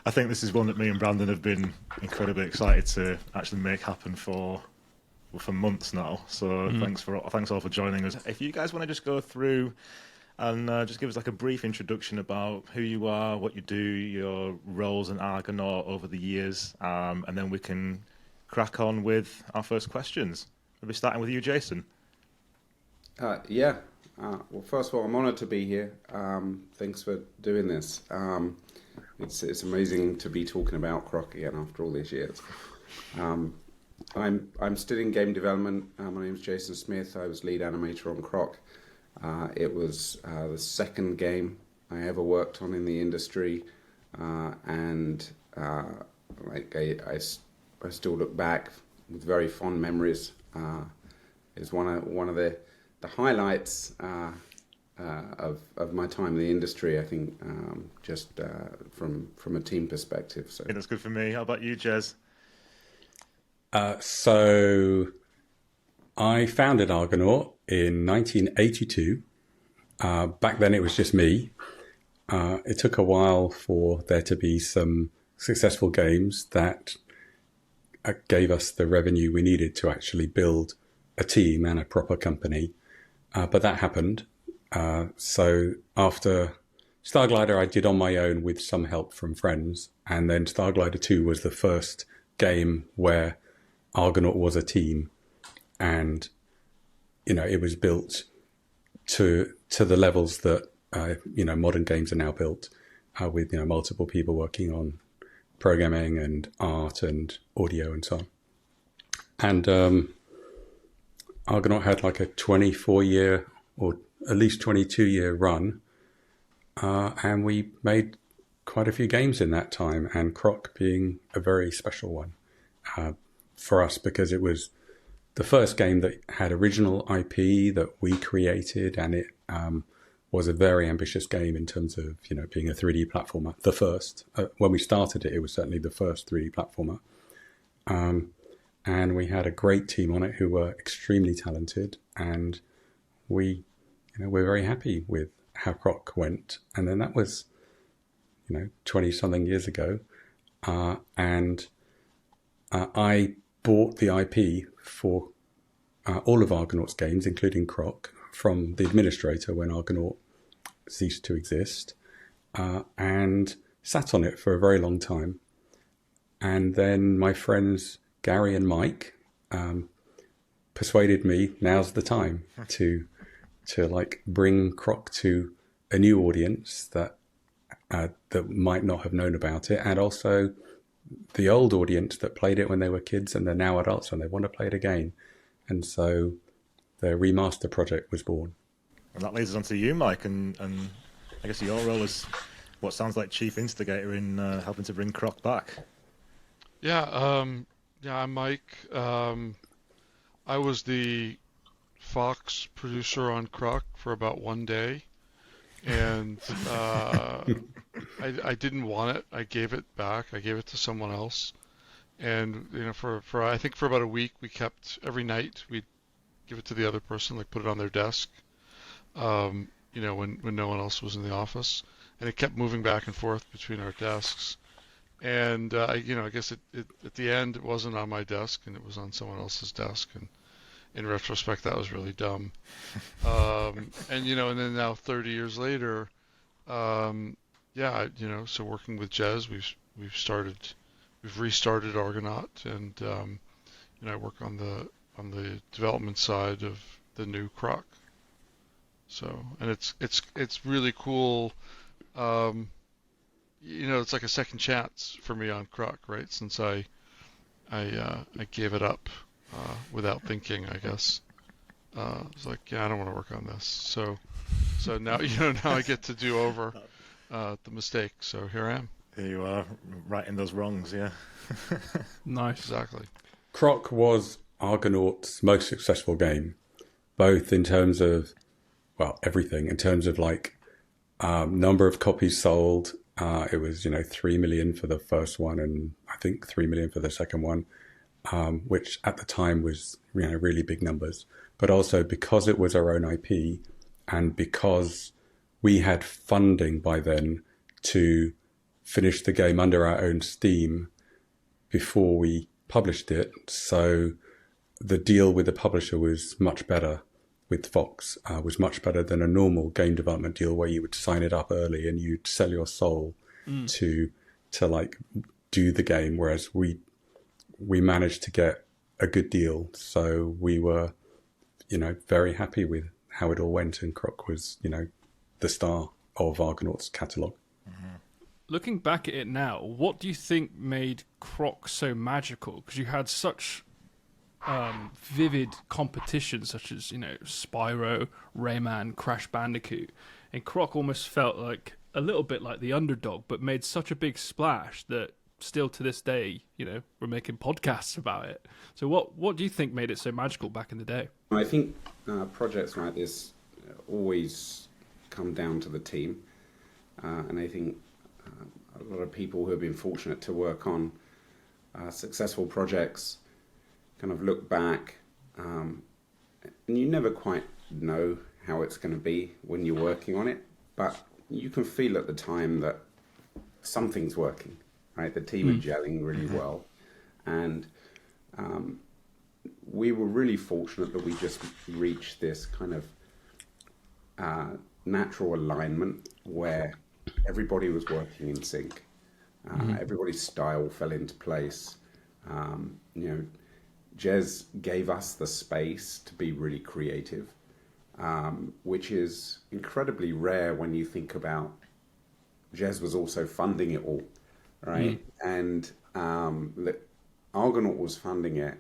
I think this is one that me and Brandon have been incredibly excited to actually make happen for months now. So thanks all for joining us. If you guys want to just go through and just give us like a brief introduction about who you are, what you do, your roles in Argonaut over the years, and then we can crack on with our first questions. We'll be starting with you, Jason. Yeah. Well, first of all, I'm honoured to be here. Thanks for doing this. It's amazing to be talking about Croc again after all these years. I'm still in game development. My name is Jason Smith. I was lead animator on Croc. It was the second game I ever worked on in the industry, and I still look back with very fond memories. It's one of the highlights of my time in the industry, I think, just from a team perspective. So that's good for me. How about you, Jez? So I founded Argonaut in 1982. Back then it was just me. It took a while for there to be some successful games that gave us the revenue we needed to actually build a team and a proper company. But that happened. So after Starglider, I did on my own with some help from friends. And then Starglider 2 was the first game where Argonaut was a team. And, it was built to the levels that, modern games are now built, with, multiple people working on programming and art and audio and so on. And Argonaut had like a 24-year or at least 22-year run, and we made quite a few games in that time, and Croc being a very special one for us because it was the first game that had original IP that we created, and it was a very ambitious game in terms of being a 3D platformer. The first, when we started it, it was certainly the first 3D platformer. And we had a great team on it who were extremely talented, and we're very happy with how Croc went. And then that was, 20 something years ago. And I bought the IP for all of Argonaut's games, including Croc, from the administrator when Argonaut ceased to exist, and sat on it for a very long time. And then my friends Gary and Mike persuaded me now's the time to bring Croc to a new audience that might not have known about it, and also the old audience that played it when they were kids and they're now adults and they want to play it again. And so the remaster project was born. And that leads us on to you, Mike, and I guess your role is what sounds like chief instigator in helping to bring Croc back. Yeah, I'm Mike. I was the Fox producer on Croc for about one day, and I didn't want it. I gave it back. I gave it to someone else, and for I think for about a week, we kept every night we'd give it to the other person, like put it on their desk, when no one else was in the office, and it kept moving back and forth between our desks. And I guess it at the end it wasn't on my desk and it was on someone else's desk, and in retrospect that was really dumb. And then now 30 years later, so working with Jez, we've restarted Argonaut, and I work on the development side of the new Croc. So, and it's really cool. It's like a second chance for me on Croc, right? Since I gave it up without thinking, I guess. I was like, yeah, I don't want to work on this. So now now I get to do over the mistake. So here I am. Here you are, righting those wrongs, yeah. Nice. Exactly. Croc was Argonaut's most successful game, both in terms of everything, in terms of number of copies sold. It was 3 million for the first one, and I think 3 million for the second one, which at the time was really big numbers. But also because it was our own IP, and because we had funding by then to finished the game under our own steam before we published it. So the deal with the publisher was much better with Fox, was much better than a normal game development deal where you would sign it up early and you'd sell your soul to like do the game. Whereas we managed to get a good deal. So we were, very happy with how it all went, and Croc was, the star of Argonaut's catalogue. Looking back at it now, what do you think made Croc so magical? Because you had such vivid competition, such as, Spyro, Rayman, Crash Bandicoot. And Croc almost felt like a little bit like the underdog, but made such a big splash that still to this day, we're making podcasts about it. So what do you think made it so magical back in the day? I think projects like this always come down to the team. And I think a lot of people who have been fortunate to work on successful projects kind of look back, and you never quite know how it's going to be when you're working on it, but you can feel at the time that something's working, right? The team are gelling really well, and we were really fortunate that we just reached this kind of natural alignment where everybody was working in sync. Everybody's style fell into place. Jez gave us the space to be really creative, which is incredibly rare when you think about Jez was also funding it all, right? And Argonaut was funding it.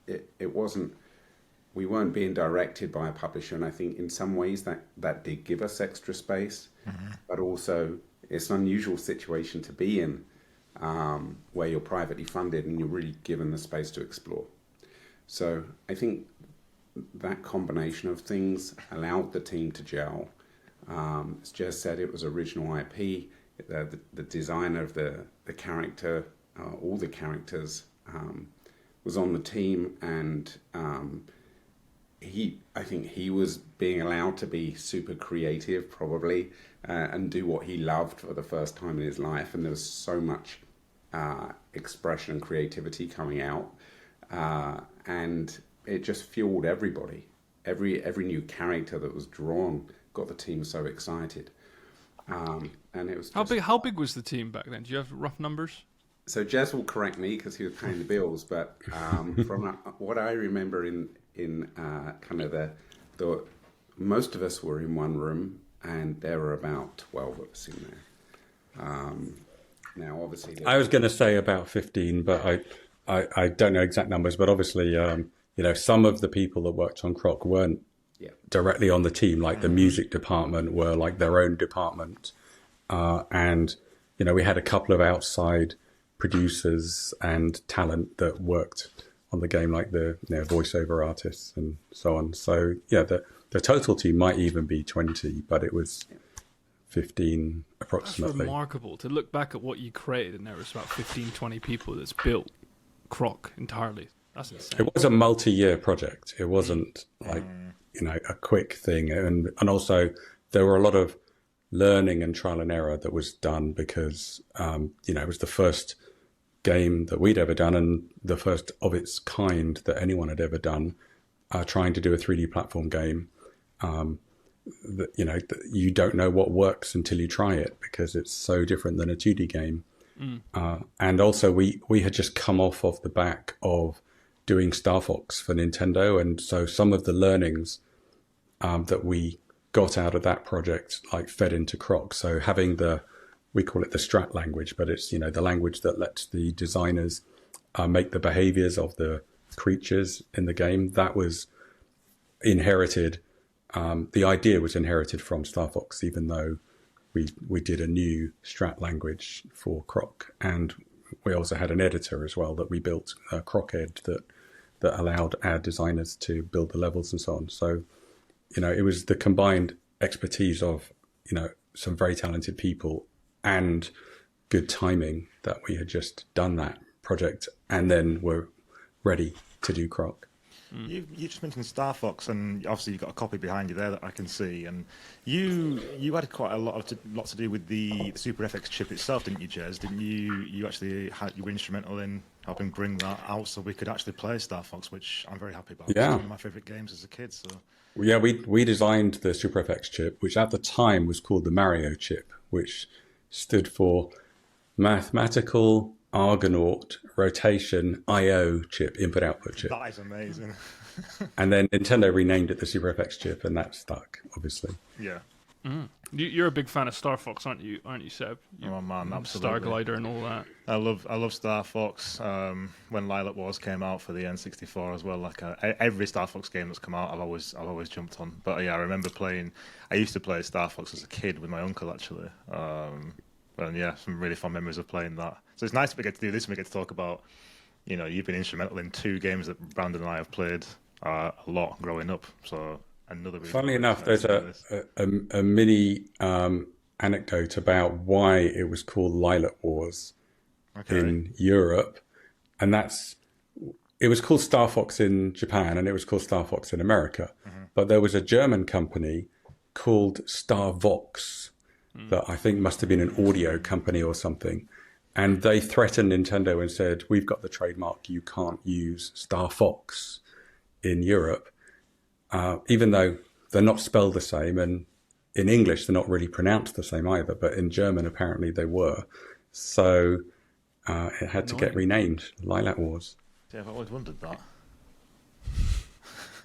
It wasn't, we weren't being directed by a publisher, and I think in some ways that did give us extra space, but also it's an unusual situation to be in, where you're privately funded and you're really given the space to explore. So I think that combination of things allowed the team to gel. As Jez said, it was original IP. The designer of the character, all the characters, was on the team, and I think he was being allowed to be super creative, probably, and do what he loved for the first time in his life. And there was so much expression and creativity coming out, and it just fueled everybody. Every new character that was drawn got the team so excited. And it was just... How big was the team back then? Do you have rough numbers? So Jez will correct me because he was paying the bills, but from what I remember in kind of the most of us were in one room, and there were about 12 of us in there. Now, obviously, I was going to say about 15, but I don't know exact numbers. But obviously, some of the people that worked on Croc weren't directly on the team. Like the music department were like their own department, and we had a couple of outside producers and talent that worked on the game, like the voiceover artists and so on. So the total team might even be 20, but it was 15 approximately. That's remarkable to look back at what you created, and there was about 15, 20 people that's built Croc entirely. That's insane. It was a multi-year project. It wasn't like a quick thing, and also there were a lot of learning and trial and error that was done because it was the first game that we'd ever done and the first of its kind that anyone had ever done, trying to do a 3D platform game. You don't know what works until you try it because it's so different than a 2D game. And also we had just come off of the back of doing Star Fox for Nintendo, and so some of the learnings that we got out of that project like fed into Croc. So having we call it the strat language, but it's the language that lets the designers make the behaviors of the creatures in the game. That was inherited. The idea was inherited from Star Fox, even though we did a new strat language for Croc, and we also had an editor as well that we built, Croced, that allowed our designers to build the levels and so on. So, it was the combined expertise of some very talented people and good timing that we had just done that project and then were ready to do Croc. You just mentioned Star Fox, and obviously you've got a copy behind you there that I can see. And you had quite a lot to do with the Super FX chip itself, didn't you, Jez? Didn't you? You were instrumental in helping bring that out so we could actually play Star Fox, which I'm very happy about. Yeah. It's one of my favourite games as a kid. So Yeah, we designed the Super FX chip, which at the time was called the Mario chip, which stood for Mathematical Argonaut Rotation I/O chip, input-output chip. that is amazing. And then Nintendo renamed it the Super FX chip, and that stuck, obviously. Yeah. You're a big fan of Star Fox, aren't you, Seb? Oh man, absolutely. Starglider and all that. I love Star Fox. When Lilac Wars came out for the N64 as well, like every Star Fox game that's come out, I've always jumped on. But yeah, I remember playing. I used to play Star Fox as a kid with my uncle actually. And yeah, some really fun memories of playing that. So it's nice that we get to do this and we get to talk about. You've been instrumental in 2 games that Brandon and I have played a lot growing up. So another. Funnily enough, there's a mini anecdote about why it was called Lilac Wars in Europe, and it was called Star Fox in Japan and it was called Star Fox in America, but there was a German company called Star Vox that I think must have been an audio company or something, and they threatened Nintendo and said, "We've got the trademark, you can't use Star Fox in Europe." Even though they're not spelled the same, and in English they're not really pronounced the same either, but in German apparently they were. So it had to get renamed Lilac Wars. Yeah, I've always wondered that.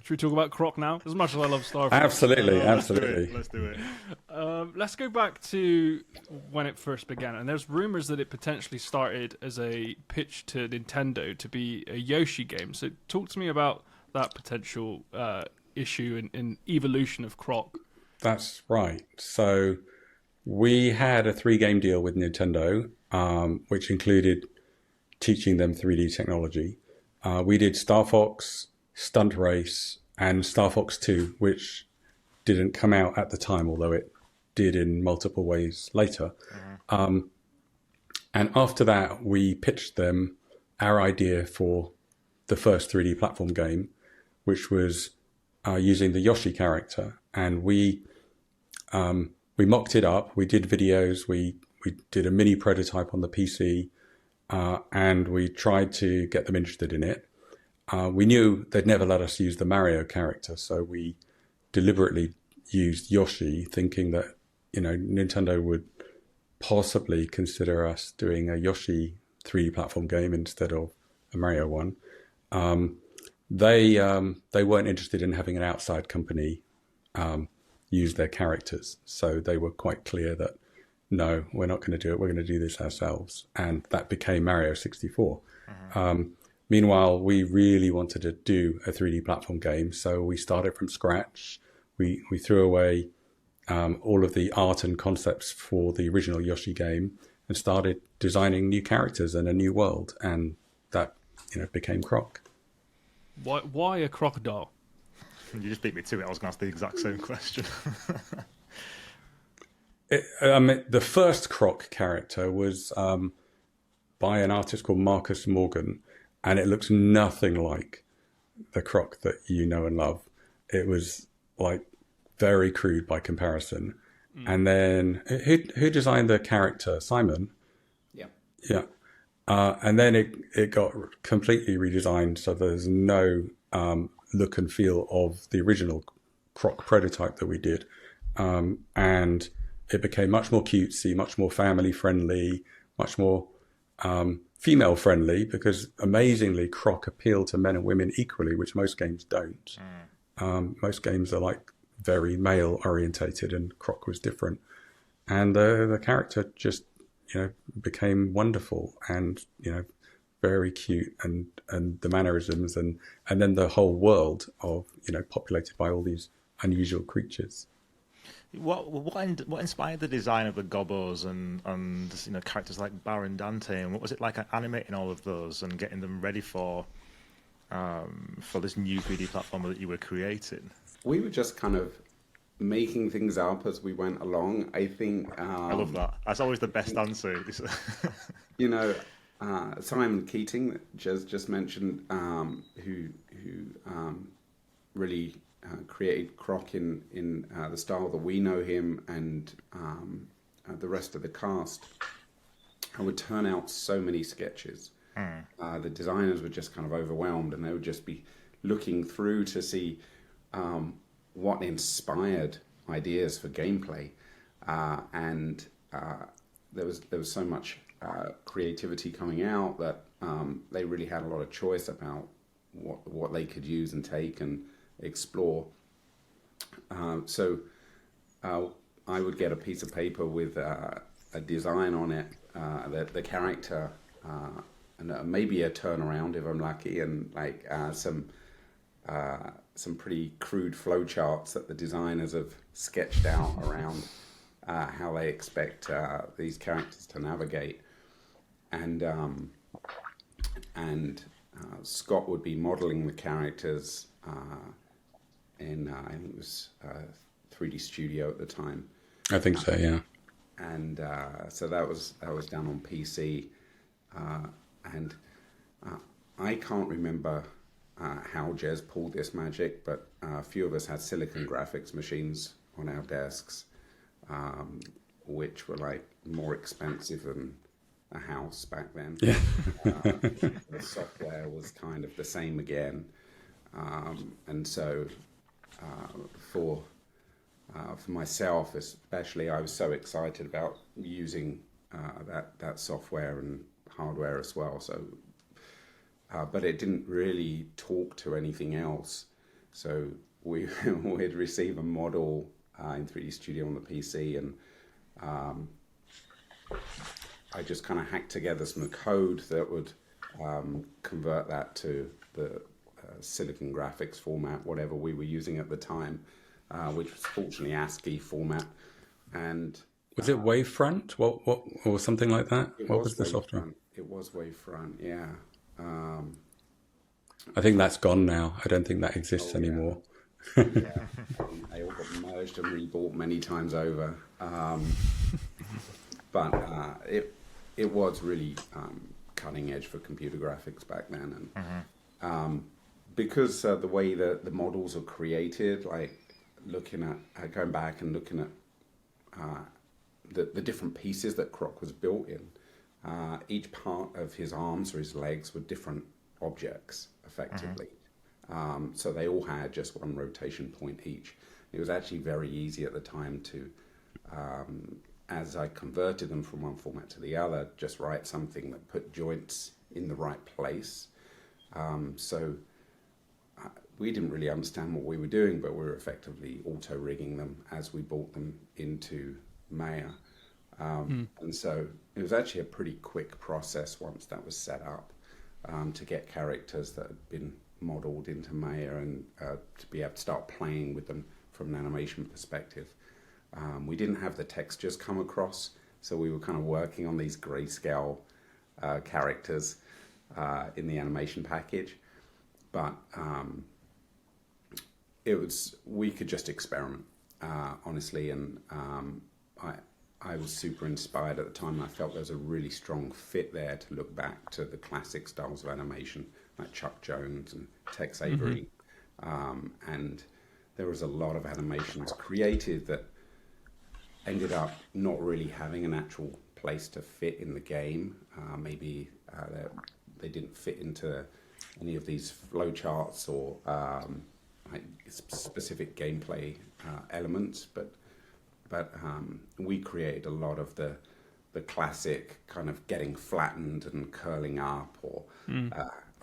Should we talk about Croc now? As much as I love Star Fox. Absolutely. Let's do it. Let's go back to when it first began. And there's rumors that it potentially started as a pitch to Nintendo to be a Yoshi game. So talk to me about that potential issue and evolution of Croc. That's right. So we had a 3-game deal with Nintendo, which included teaching them 3D technology. We did Star Fox, Stunt Race, and Star Fox 2, which didn't come out at the time, although it did in multiple ways later. And after that, we pitched them our idea for the first 3D platform game, which was using the Yoshi character. And we mocked it up. We did videos. We did a mini prototype on the PC, and we tried to get them interested in it. We knew they'd never let us use the Mario character, so we deliberately used Yoshi, thinking that Nintendo would possibly consider us doing a Yoshi 3D platform game instead of a Mario one. They weren't interested in having an outside company use their characters, so they were quite clear that no, we're not going to do it. We're going to do this ourselves, and that became Mario 64. Meanwhile, we really wanted to do a 3D platform game, so we started from scratch. We threw away all of the art and concepts for the original Yoshi game and started designing new characters and a new world, and that became Croc. Why a crocodile? You just beat me to it. I was going to ask the exact same question. The first Croc character was by an artist called Marcus Morgan, and it looks nothing like the Croc that you know and love. It was like very crude by comparison. And then who designed the character? Simon? Yeah. And then it got completely redesigned, so there's no look and feel of the original Croc prototype that we did. And it became much more cutesy, much more family friendly, much more female friendly, because amazingly Croc appealed to men and women equally, which most games don't. Most games are like very male orientated, and Croc was different. And the character just became wonderful and very cute, and the mannerisms and then the whole world of populated by all these unusual creatures. What inspired the design of the Gobbos and characters like Baron Dante, and what was it like animating all of those and getting them ready for this new 3D platform that you were creating? We were just kind of making things up as we went along. I think I love that. That's always the best answer. Simon Keating, that Jez just mentioned, who really created Croc in the style that we know him, and the rest of the cast, I would turn out so many sketches. The designers were just kind of overwhelmed, and they would just be looking through to see what inspired ideas for gameplay, and there was so much creativity coming out that they really had a lot of choice about what they could use and take and explore. So I would get a piece of paper with a design on it, the character, and maybe a turnaround if I'm lucky, and like some pretty crude flowcharts that the designers have sketched out around how they expect these characters to navigate, and Scott would be modeling the characters in I think it was 3D Studio at the time. I think so, yeah. And so that was done on PC, and I can't remember how Jez pulled this magic, but a few of us had silicon graphics machines on our desks, which were like more expensive than a house back then. Yeah. The software was kind of the same again, and so for myself especially, I was so excited about using that software and hardware as well. So, but it didn't really talk to anything else. So we'd receive a model in 3D Studio on the PC, and I just kind of hacked together some code that would convert that to the silicon graphics format, whatever we were using at the time, which was fortunately ASCII format. And was it Wavefront? What or something like that? What was the software? It was Wavefront, yeah. I think that's gone now. I don't think that exists anymore. Yeah. They all got merged and rebought many times over. But it was really cutting edge for computer graphics back then, and because the way that the models are created, like looking at going back and looking at the different pieces that Croc was built in, each part of his arms or his legs were different objects effectively. So they all had just one rotation point each. It was actually very easy at the time to, as I converted them from one format to the other, just write something that put joints in the right place. So we didn't really understand what we were doing, but we were effectively auto-rigging them as we brought them into Maya. And so it was actually a pretty quick process once that was set up, to get characters that had been modeled into Maya and to be able to start playing with them from an animation perspective. We didn't have the textures come across, so we were kind of working on these grayscale characters in the animation package, but we could just experiment, honestly, and I was super inspired at the time. I felt there was a really strong fit there to look back to the classic styles of animation like Chuck Jones and Tex Avery, and there was a lot of animations created that ended up not really having an actual place to fit in the game. Maybe they didn't fit into any of these flowcharts or like specific gameplay elements, but we created a lot of the classic kind of getting flattened and curling up, or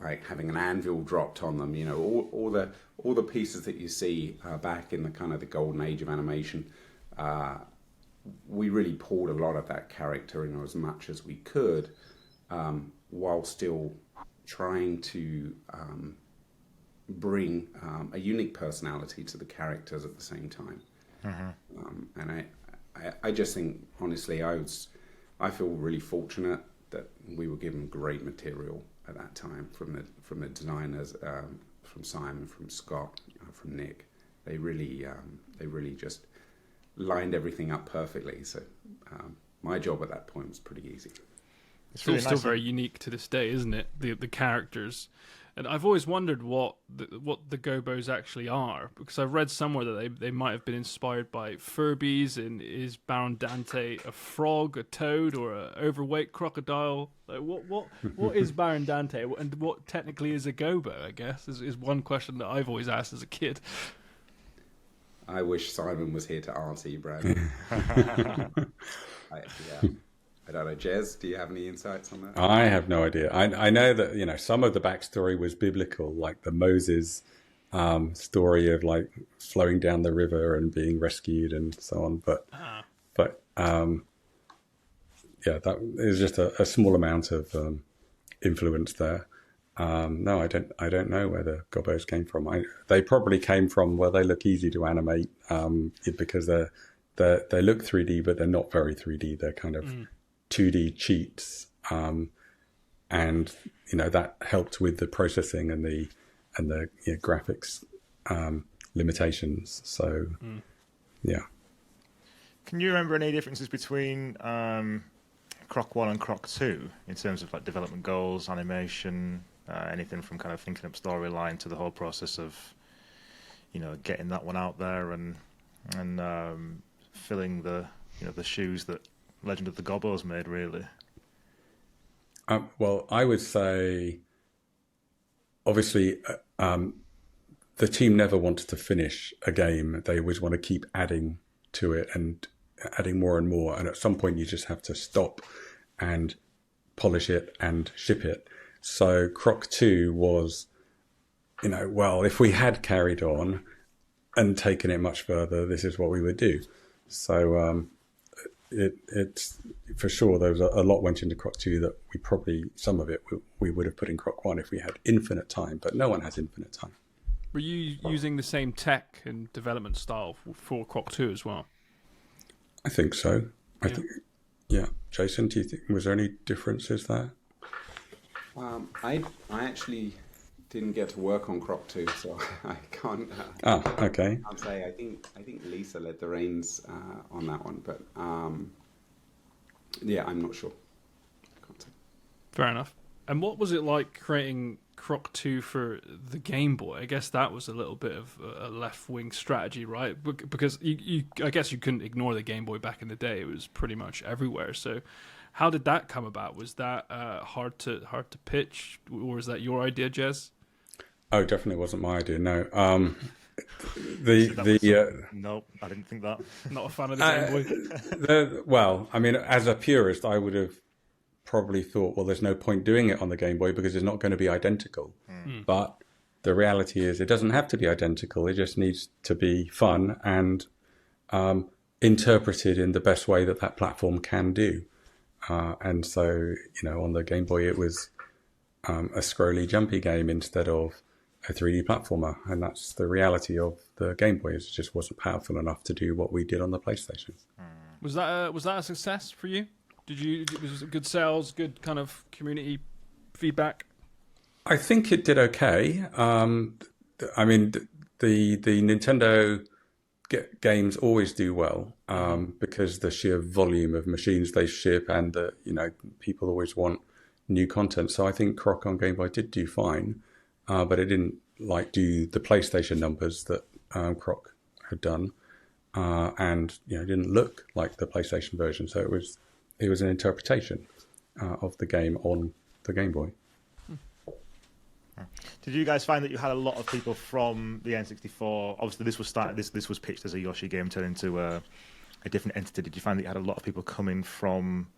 like having an anvil dropped on them. You know, all the pieces that you see back in the kind of the golden age of animation. We really pulled a lot of that character in as much as we could, while still trying to bring a unique personality to the characters at the same time. And I just think, honestly, I feel really fortunate that we were given great material at that time from the designers, from Simon, from Scott, from Nick. They really just lined everything up perfectly. So my job at that point was pretty easy. It's all still very unique to this day, isn't it? The characters. And I've always wondered what the Gobbos actually are, because I've read somewhere that they might have been inspired by Furbies. And is Baron Dante a frog, a toad, or a overweight crocodile? Like, what is Baron Dante, and what technically is a Gobbo? I guess is one question that I've always asked as a kid. I wish Simon was here to answer you, Brad. I don't know. Jez, do you have any insights on that? I have no idea. I know that some of the backstory was biblical, like the Moses story of like flowing down the river and being rescued and so on. But that is just a small amount of influence there. No, I don't know where the Gobbos came from. They probably came from where they look easy to animate because they look 3D, but they're not very 3D. They're kind of 2D cheats, and that helped with the processing and the graphics limitations. So yeah. Can you remember any differences between Croc 1 and Croc 2 in terms of like development goals, animation, anything from kind of thinking up storyline to the whole process of getting that one out there and filling the the shoes that Legend of the Gobbos made, really? Well, I would say, obviously, the team never wanted to finish a game. They always want to keep adding to it and adding more and more. And at some point, you just have to stop and polish it and ship it. So Croc 2 was, well, if we had carried on and taken it much further, this is what we would do. So it's for sure there was a lot went into Croc 2 that we probably, some of it we would have put in Croc 1 if we had infinite time, but no one has infinite time. Were you using the same tech and development style for Croc 2 as well? I think so. I think, yeah. Jason, do you think, was there any differences there? I actually didn't get to work on Croc 2, so I can't. Okay. I'll say I think Lisa led the reins on that one, but yeah, I'm not sure. I can't say. Fair enough. And what was it like creating Croc 2 for the Game Boy? I guess that was a little bit of a left-wing strategy, right? Because I guess you couldn't ignore the Game Boy back in the day. It was pretty much everywhere. So how did that come about? Was that hard to pitch, or was that your idea, Jez? Oh, definitely wasn't my idea. No. Nope, I didn't think that. Not a fan of the Game Boy. Well, I mean, as a purist, I would have probably thought, well, there's no point doing it on the Game Boy because it's not going to be identical. But the reality is it doesn't have to be identical. It just needs to be fun and interpreted in the best way that platform can do. And so, on the Game Boy, it was a scrolly, jumpy game instead of a 3D platformer. And that's the reality of the Game Boy. It just wasn't powerful enough to do what we did on the PlayStation. Was that a success for you? Was it good sales, good kind of community feedback? I think it did okay. I mean, the Nintendo games always do well because the sheer volume of machines they ship and people always want new content. So I think Croc on Game Boy did do fine, but it didn't do the PlayStation numbers that Croc had done, and it didn't look like the PlayStation version. So it was an interpretation of the game on the Game Boy. Did you guys find that you had a lot of people from the N64? Obviously, this was pitched as a Yoshi game turned into a different entity. Did you find that you had a lot of people coming from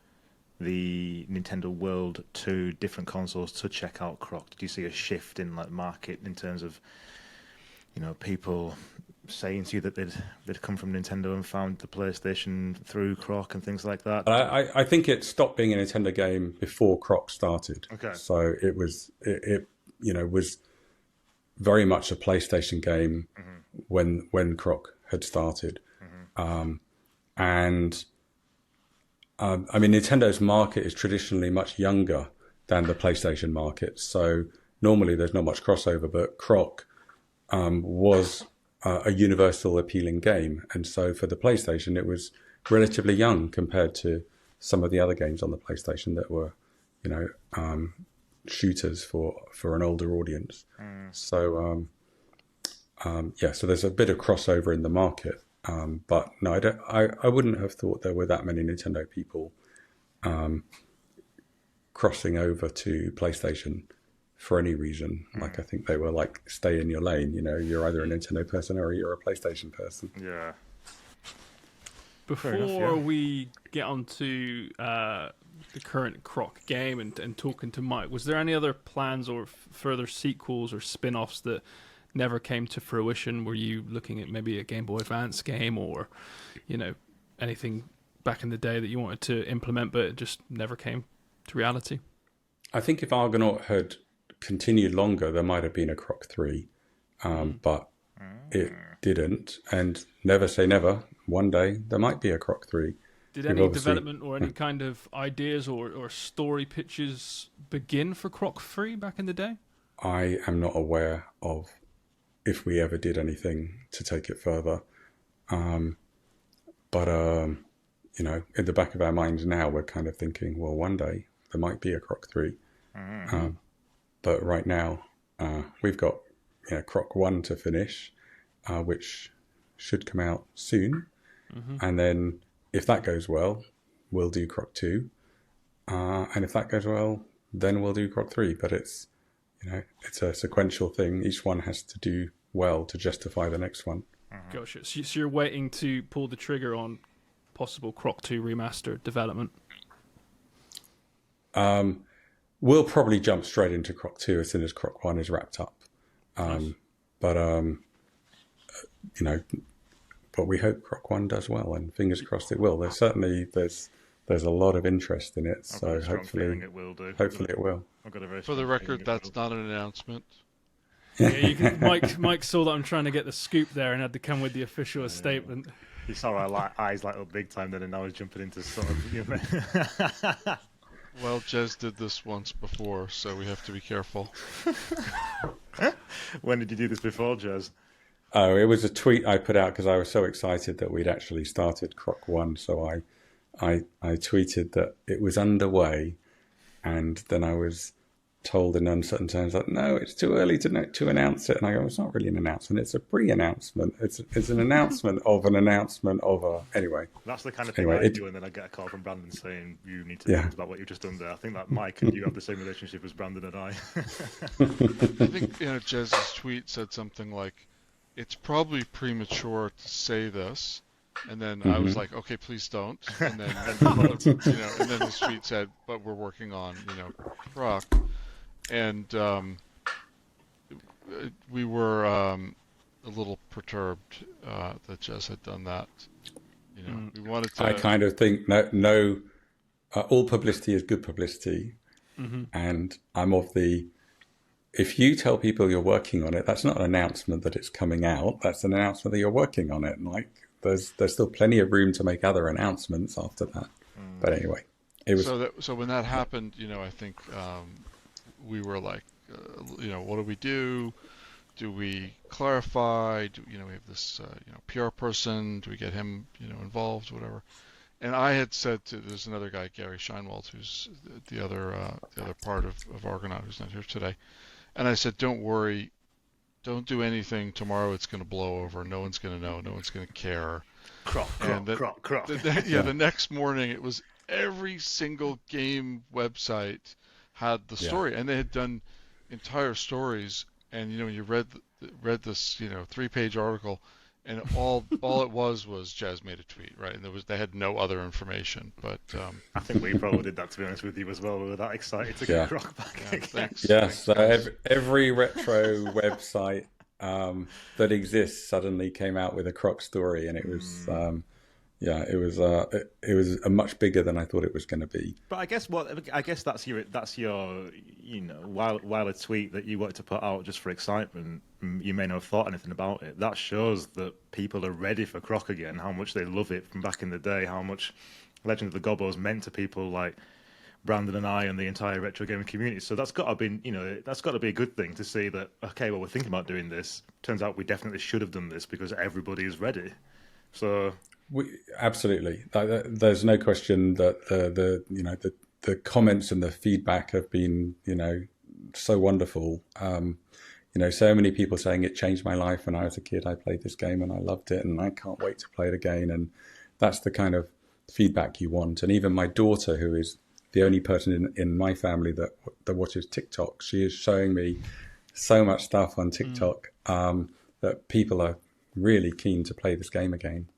the Nintendo world to different consoles to check out Croc? Did you see a shift in market in terms of people saying to you that they'd come from Nintendo and found the PlayStation through Croc and things like that? I think it stopped being a Nintendo game before Croc started. Okay. So it was was very much a PlayStation game when Croc had started. I mean, Nintendo's market is traditionally much younger than the PlayStation market. So normally there's not much crossover, but Croc was a universal appealing game. And so for the PlayStation, it was relatively young compared to some of the other games on the PlayStation that were, shooters for an older audience. So so there's a bit of crossover in the market. But no, I wouldn't have thought there were that many Nintendo people crossing over to PlayStation for any reason. Like, I think they were like, stay in your lane. You're either a Nintendo person or you're a PlayStation person. Yeah. Before we get on to the current Croc game and talking to Mike, was there any other plans or further sequels or spin-offs that never came to fruition? Were you looking at maybe a Game Boy Advance game or, anything back in the day that you wanted to implement but it just never came to reality? I think if Argonaut had continued longer, there might have been a Croc 3, but it didn't. And never say never. One day there might be a Croc 3. Did any development or any kind of ideas or story pitches begin for Croc 3 back in the day? I am not aware of if we ever did anything to take it further. But in the back of our minds now, we're kind of thinking, well, one day there might be a Croc 3. But right now, we've got Croc 1 to finish, which should come out soon. And then if that goes well, we'll do Croc 2. And if that goes well, then we'll do Croc 3. But it's a sequential thing. Each one has to do well to justify the next one. Gotcha. So you're waiting to pull the trigger on possible Croc 2 remaster development? We'll probably jump straight into Croc 2 as soon as Croc 1 is wrapped up. Nice. But we hope Croc 1 does well, and fingers crossed it will. There's a lot of interest in it, so hopefully it will do. Hopefully it will. I've got a very For the record, that's not an announcement. Yeah, Mike saw that I'm trying to get the scoop there and had to come with the official statement. He saw our eyes light up big time then, and now he's jumping into sort of... Well, Jez did this once before, so we have to be careful. When did you do this before, Jez? Oh, it was a tweet I put out because I was so excited that we'd actually started Croc 1. So I tweeted that it was underway, and then I was told in uncertain terms that no, it's too early to announce it. And I go, it's not really an announcement; it's a pre-announcement. It's an announcement of an announcement of a. Anyway, that's the kind of thing I do, and then I get a call from Brandon saying you need to think about what you've just done there. I think that Mike and you have the same relationship as Brandon and I. I think Jez's tweet said something like, "It's probably premature to say this." And then I was like, okay, please don't. And then, and then the tweet said, but we're working on, Croc. And we were a little perturbed that Jez had done that. We wanted to. I kind of think no, all publicity is good publicity, and I'm of the. If you tell people you're working on it, that's not an announcement that it's coming out. That's an announcement that you're working on it. And there's still plenty of room to make other announcements after that. But anyway, it was. So when that happened, I think we were like, what do we do? Do we clarify? We have this, PR person. Do we get him, involved, whatever? And I had said there's another guy, Gary Scheinwald, who's the other part of Argonaut, who's not here today. And I said, don't worry. Don't do anything. Tomorrow it's going to blow over. No one's going to know. No one's going to care. Croc. The next morning it was every single game website had the story, and they had done entire stories. And you read this 3-page article, and all it was Jez made a tweet, right? And they had no other information. But I think we probably did that, to be honest with you as well. We were that excited to get Croc back again. Thanks. Yes, so every retro website that exists suddenly came out with a Croc story, and it was it was a much bigger than I thought it was going to be. But I guess that's your while a tweet that you wanted to put out just for excitement, you may not have thought anything about it. That shows that people are ready for Croc again, how much they love it from back in the day, how much Legend of the Gobbos meant to people like Brandon and I and the entire retro gaming community. So that's got to be a good thing to see that, okay, well, we're thinking about doing this. Turns out we definitely should have done this because everybody is ready. So absolutely, there's no question that the comments and the feedback have been so wonderful. So many people saying it changed my life. When I was a kid, I played this game and I loved it, and I can't wait to play it again. And that's the kind of feedback you want. And even my daughter, who is the only person in my family that watches TikTok, she is showing me so much stuff on TikTok that people are really keen to play this game again.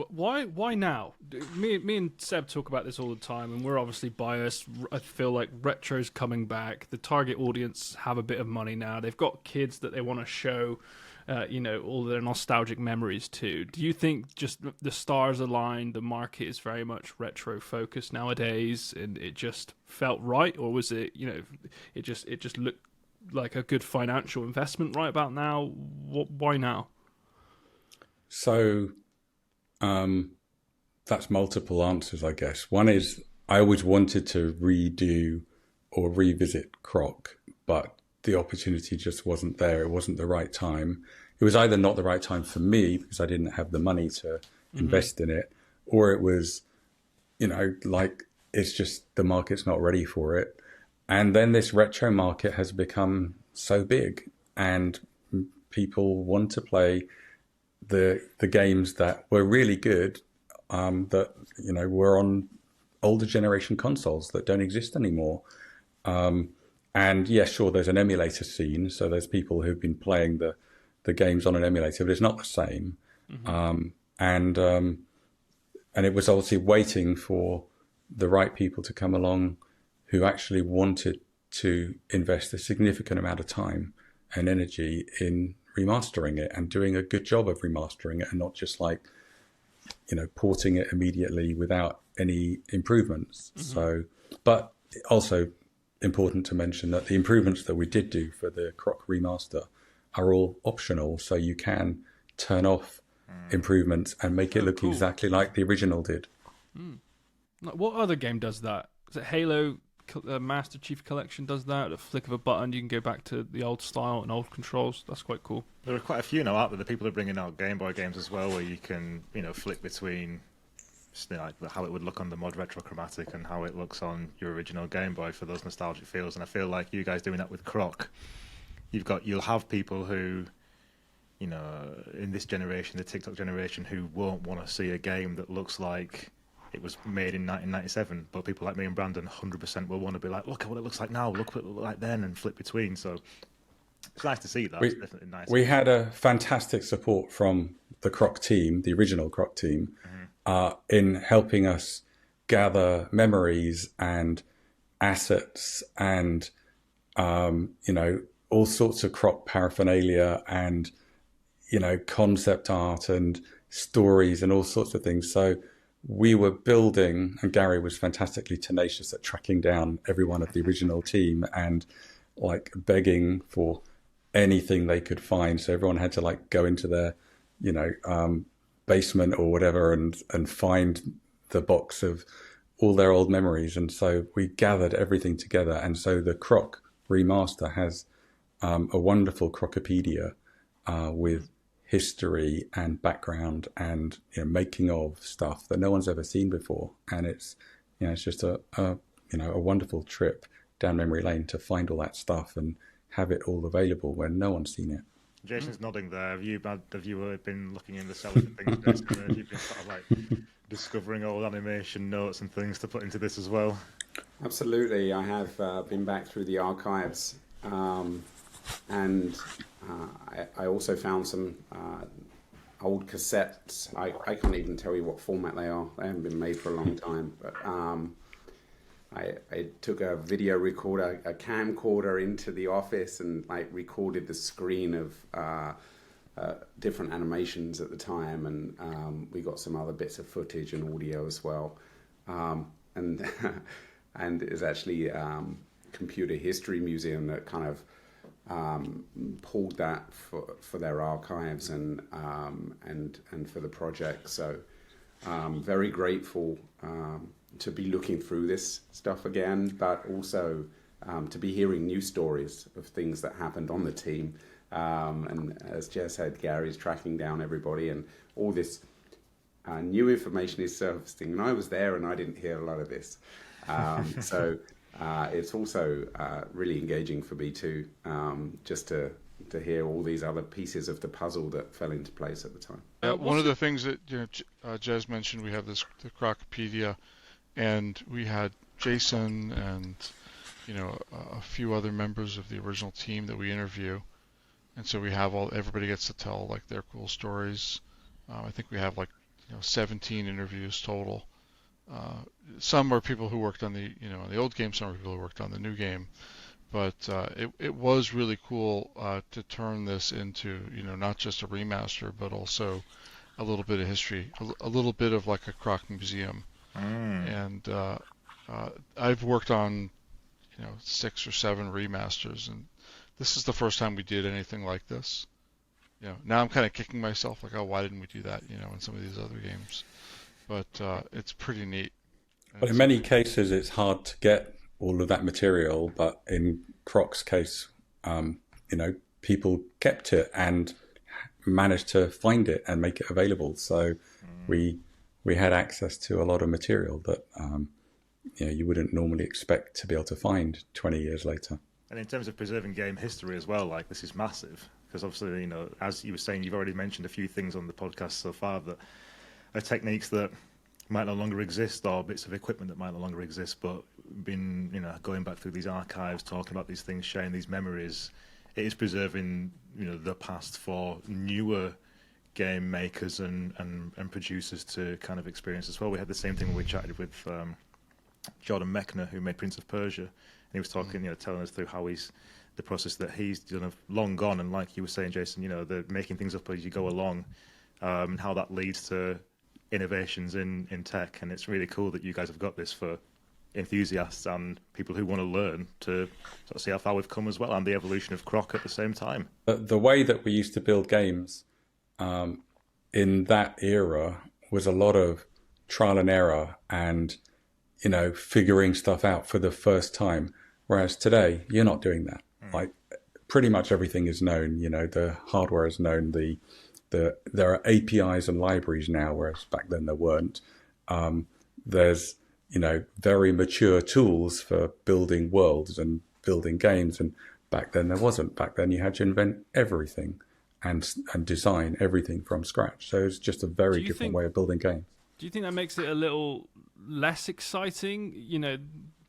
Why now? Me and Seb talk about this all the time, and we're obviously biased. I feel like retro's coming back. The target audience have a bit of money now. They've got kids that they want to show, all their nostalgic memories to. Do you think just the stars aligned, the market is very much retro focused nowadays, and it just felt right, or was it, it just looked like a good financial investment right about now? Why now? So. That's multiple answers, I guess. One is I always wanted to redo or revisit Croc, but the opportunity just wasn't there. It wasn't the right time. It was either not the right time for me because I didn't have the money to invest in it, or it was, it's just the market's not ready for it. And then this retro market has become so big, and people want to play the games that were really good, that were on older generation consoles that don't exist anymore. And yeah, sure, there's an emulator scene, so there's people who've been playing the games on an emulator, but it's not the same. And it was obviously waiting for the right people to come along who actually wanted to invest a significant amount of time and energy in remastering it and doing a good job of remastering it, and not just porting it immediately without any improvements. So, but also important to mention that the improvements that we did do for the Croc remaster are all optional, so you can turn off improvements and make it look exactly like the original did. What other game does that? Is it Halo Master Chief Collection does that? At a flick of a button, you can go back to the old style and old controls. That's quite cool. There are quite a few now out there. The people are bringing out Game Boy games as well, where you can, flick between how it would look on the Mod Retro Chromatic and how it looks on your original Game Boy for those nostalgic feels. And I feel like you guys doing that with Croc, you'll have people who, in this generation, the TikTok generation, who won't want to see a game that looks like it was made in 1997, but people like me and Brandon 100% will want to be like, look at what it looks like now, look what it looked like then, and flip between. So it's nice to see that. It's definitely nice. We had a fantastic support from the Croc team, the original Croc team, in helping us gather memories and assets and, all sorts of Croc paraphernalia and, concept art and stories and all sorts of things. So we were building, and Gary was fantastically tenacious at tracking down everyone of the original team and begging for anything they could find. So everyone had to go into their, basement or whatever and find the box of all their old memories. And so we gathered everything together. And so the Croc remaster has a wonderful Crocopedia with history and background and making of stuff that no one's ever seen before, and it's just a wonderful trip down memory lane to find all that stuff and have it all available when no one's seen it. Jason's nodding there. Have you been looking in the cellars and things, Jason? Have you been sort of discovering old animation notes and things to put into this as well? Absolutely, I have been back through the archives. And I also found some old cassettes. I can't even tell you what format they are. They haven't been made for a long time. But I took a video recorder, a camcorder into the office and recorded the screen of different animations at the time. And we got some other bits of footage and audio as well. And it's actually Computer History Museum that kind of pulled that for their archives and for the project. So very grateful to be looking through this stuff again, but also to be hearing new stories of things that happened on the team. And as Jez said, Gary's tracking down everybody, and all this new information is surfacing. And I was there and I didn't hear a lot of this. So It's also really engaging for me too, just to hear all these other pieces of the puzzle that fell into place at the time. One of the things that Jez mentioned, we have the Crocopedia, and we had Jason and a few other members of the original team that we interview, and so we have everybody gets to tell like their cool stories. I think we have like 17 interviews total. Some are people who worked on the on the old game, some are people who worked on the new game. But it was really cool to turn this into not just a remaster, but also a little bit of history, a little bit of like a Croc museum. And I've worked on 6 or 7 remasters, and this is the first time we did anything like this. Now I'm kind of kicking myself like, oh, why didn't we do that in some of these other games? But it's pretty neat. But in many cases, it's hard to get all of that material. But in Croc's case, people kept it and managed to find it and make it available. So we had access to a lot of material that you wouldn't normally expect to be able to find 20 years later. And in terms of preserving game history as well, like this is massive because obviously, as you were saying, you've already mentioned a few things on the podcast so far that are techniques that might no longer exist or bits of equipment that might no longer exist, but been going back through these archives, talking about these things, sharing these memories, it is preserving the past for newer game makers and producers to kind of experience as well. We had the same thing when we chatted with Jordan Mechner, who made Prince of Persia, and he was talking, telling us through how the process that he's done long gone, and like you were saying, Jason, the making things up as you go along, and how that leads to innovations in tech. And it's really cool that you guys have got this for enthusiasts and people who want to learn to sort of see how far we've come as well, and the evolution of Croc at the same time. The way that we used to build games in that era was a lot of trial and error and figuring stuff out for the first time, whereas today you're not doing that. Like pretty much everything is known. The hardware is known. There are APIs and libraries now, whereas back then there weren't. There's very mature tools for building worlds and building games, and back then there wasn't. Back then you had to invent everything and design everything from scratch. So it's just a very different way of building games. Do you think that makes it a little less exciting?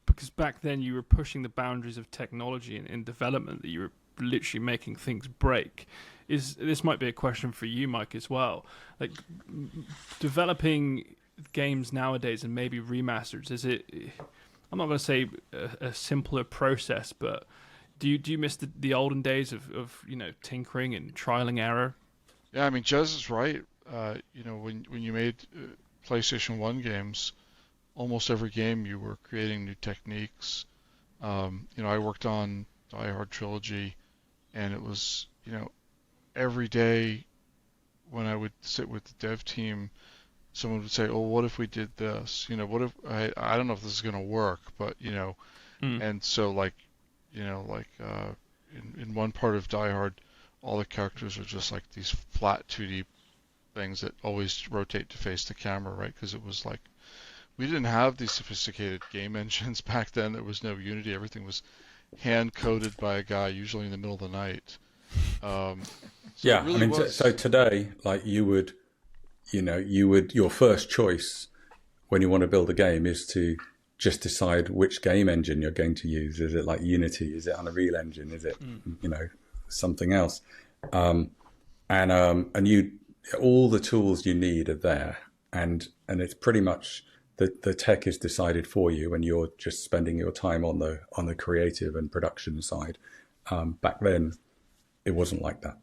Because back then you were pushing the boundaries of technology and development, that you were literally making things break. This might be a question for you, Mike, as well. Like developing games nowadays and maybe remasters, is it? I'm not going to say a simpler process, but do you miss the olden days of tinkering and trial and error? Yeah, I mean, Jez is right. When you made PlayStation 1 games, almost every game you were creating new techniques. I worked on Die Hard Trilogy, and it was every day when I would sit with the dev team, someone would say, "Oh, what if we did this? What if I don't know if this is going to work, but And so in one part of Die Hard, all the characters are just like these flat 2D things that always rotate to face the camera, right? Because it was like we didn't have these sophisticated game engines back then. There was no Unity. Everything was hand coded by a guy, usually in the middle of the night. So today, like your first choice when you want to build a game is to just decide which game engine you're going to use. Is it like Unity? Is it Unreal Engine? Is it something else? And you all the tools you need are there, and it's pretty much the tech is decided for you, and you're just spending your time on the creative and production side. Back then, it wasn't like that.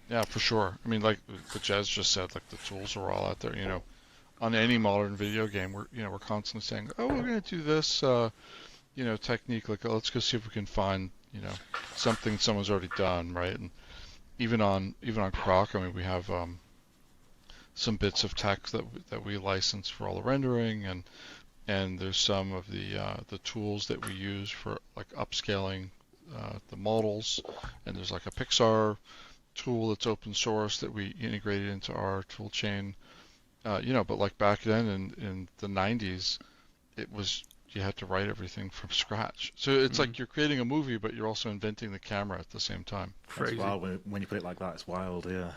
Yeah, for sure. I mean, like what Jez just said, like the tools are all out there. On any modern video game, we're constantly saying, "Oh, we're going to do this, technique. Like, let's go see if we can find, something someone's already done, right?" And even on Croc, I mean, we have some bits of tech that we license for all the rendering, and there's some of the tools that we use for like upscaling the models, and there's like a Pixar tool that's open source that we integrated into our tool chain. But like back then in the 90s, it was you had to write everything from scratch. So it's like you're creating a movie, but you're also inventing the camera at the same time. That's wild. When you put it like that, it's wild, yeah.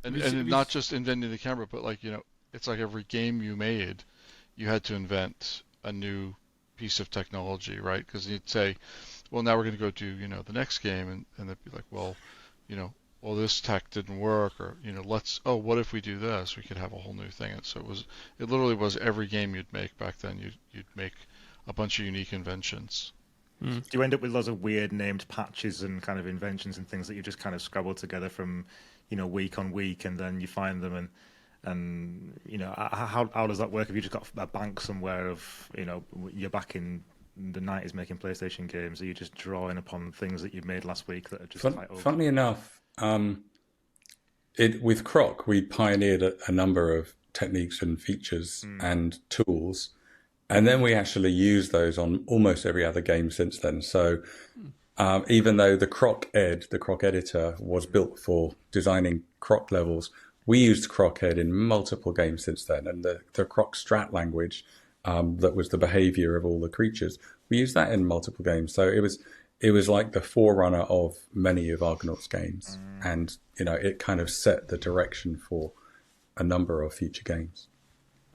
And not just inventing the camera, but like, it's like every game you made, you had to invent a new piece of technology, right? Because you'd say, well, now we're going to go do, the next game, and they'd be like, well, well, this tech didn't work, or, what if we do this? We could have a whole new thing. And so it literally was every game you'd make back then, you'd make a bunch of unique inventions. Do you end up with lots of weird named patches and kind of inventions and things that you just kind of scrabble together from, week on week, and then you find them and how does that work? Have you just got a bank somewhere of, you're back in the 90s making PlayStation games? Are you just drawing upon things that you made last week that are just quite old? Funnily enough, with Croc, we pioneered a number of techniques and features and tools, and then we actually used those on almost every other game since then. So even though the Croc editor was built for designing Croc levels, we used Croc Ed in multiple games since then, and the Croc strat language that was the behavior of all the creatures, we used that in multiple games. So it was like the forerunner of many of Argonaut's games, and it kind of set the direction for a number of future games.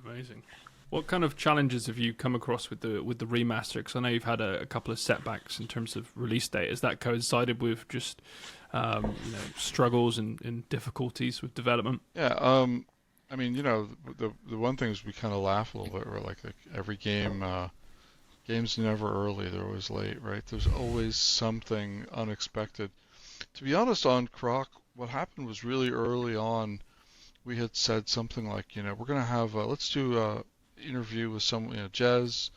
Amazing. What kind of challenges have you come across with the remaster? Because I know you've had a couple of setbacks in terms of release date. Has that coincided with just struggles and difficulties with development? Yeah. I mean, the one thing is we kind of laugh a little bit. We're like every game. Game's never early, they're always late, right? There's always something unexpected. To be honest, on Croc, what happened was really early on, we had said something like, we're going to have, let's do an interview with someone, Jez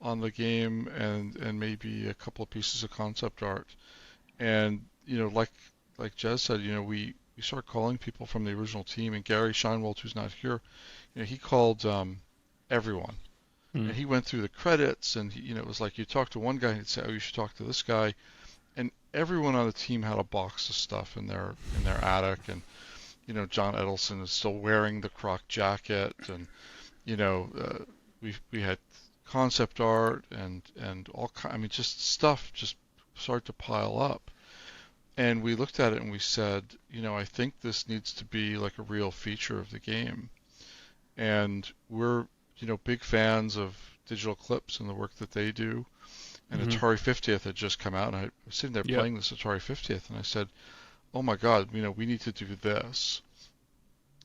on the game, and maybe a couple of pieces of concept art. And, like Jez said, we started calling people from the original team, and Gary Scheinwald, who's not here, he called everyone. And he went through the credits, and it was like you talk to one guy and he'd say, "Oh, you should talk to this guy," and everyone on the team had a box of stuff in their attic, and John Edelson is still wearing the Croc jacket, and we had concept art and all just stuff just started to pile up, and we looked at it and we said, I think this needs to be like a real feature of the game, and we're big fans of Digital Eclipse and the work that they do. And Atari 50th had just come out, and I was sitting there playing this Atari 50th, and I said, oh my God, we need to do this.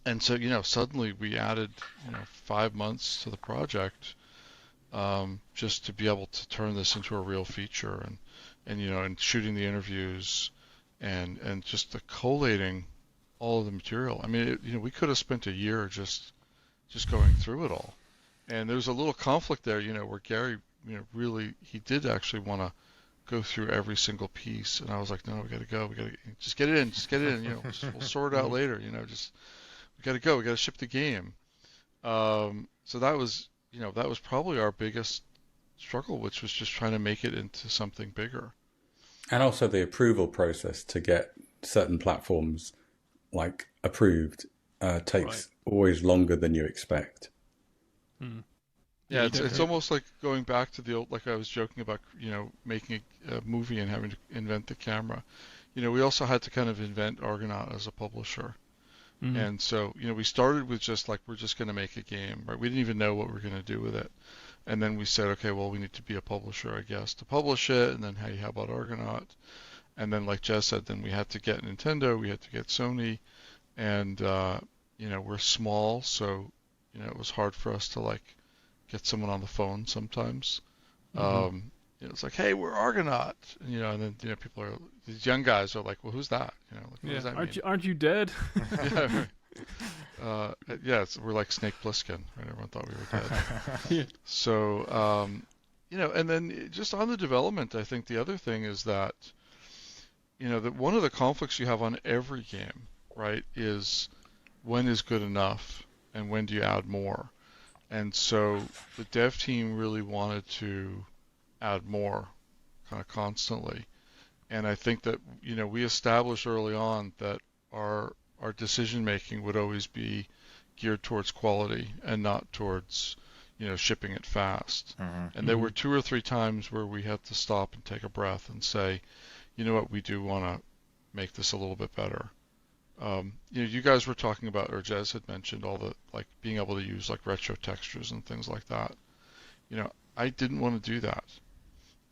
And so, suddenly we added, 5 months to the project, just to be able to turn this into a real feature, and shooting the interviews, and just the collating all of the material. I mean, we could have spent a year just going through it all. And there was a little conflict there, where Gary, really, he did actually want to go through every single piece. And I was like, no, we got to go. We got to just get it in. We'll sort it out later. We got to go. We got to ship the game. So that was probably our biggest struggle, which was just trying to make it into something bigger. And also the approval process to get certain platforms approved takes always longer than you expect. Yeah, it's almost like going back to the old, like I was joking about, making a movie and having to invent the camera. We also had to kind of invent Argonaut as a publisher. And so, we started with just we're just going to make a game, right? We didn't even know what we were going to do with it. And then we said, okay, well, we need to be a publisher, I guess, to publish it. And then, hey, how about Argonaut? And then, like Jez said, then we had to get Nintendo, we had to get Sony, and, we're small, so it was hard for us to get someone on the phone sometimes. It's like, hey, we're Argonaut, and then people are, these young guys are like, well, who's that? What does that mean? Aren't you dead? We're like Snake Plissken, right? Everyone thought we were dead. So, and then just on the development, I think the other thing is that, that one of the conflicts you have on every game, right, is when is good enough and when do you add more? And so the dev team really wanted to add more kind of constantly. And I think that, we established early on that our decision making would always be geared towards quality and not towards, shipping it fast. Mm-hmm. And there were 2 or 3 times where we had to stop and take a breath and say, you know what, we do want to make this a little bit better. You guys were talking about, or Jez had mentioned, all the like being able to use like retro textures and things like that. I didn't want to do that.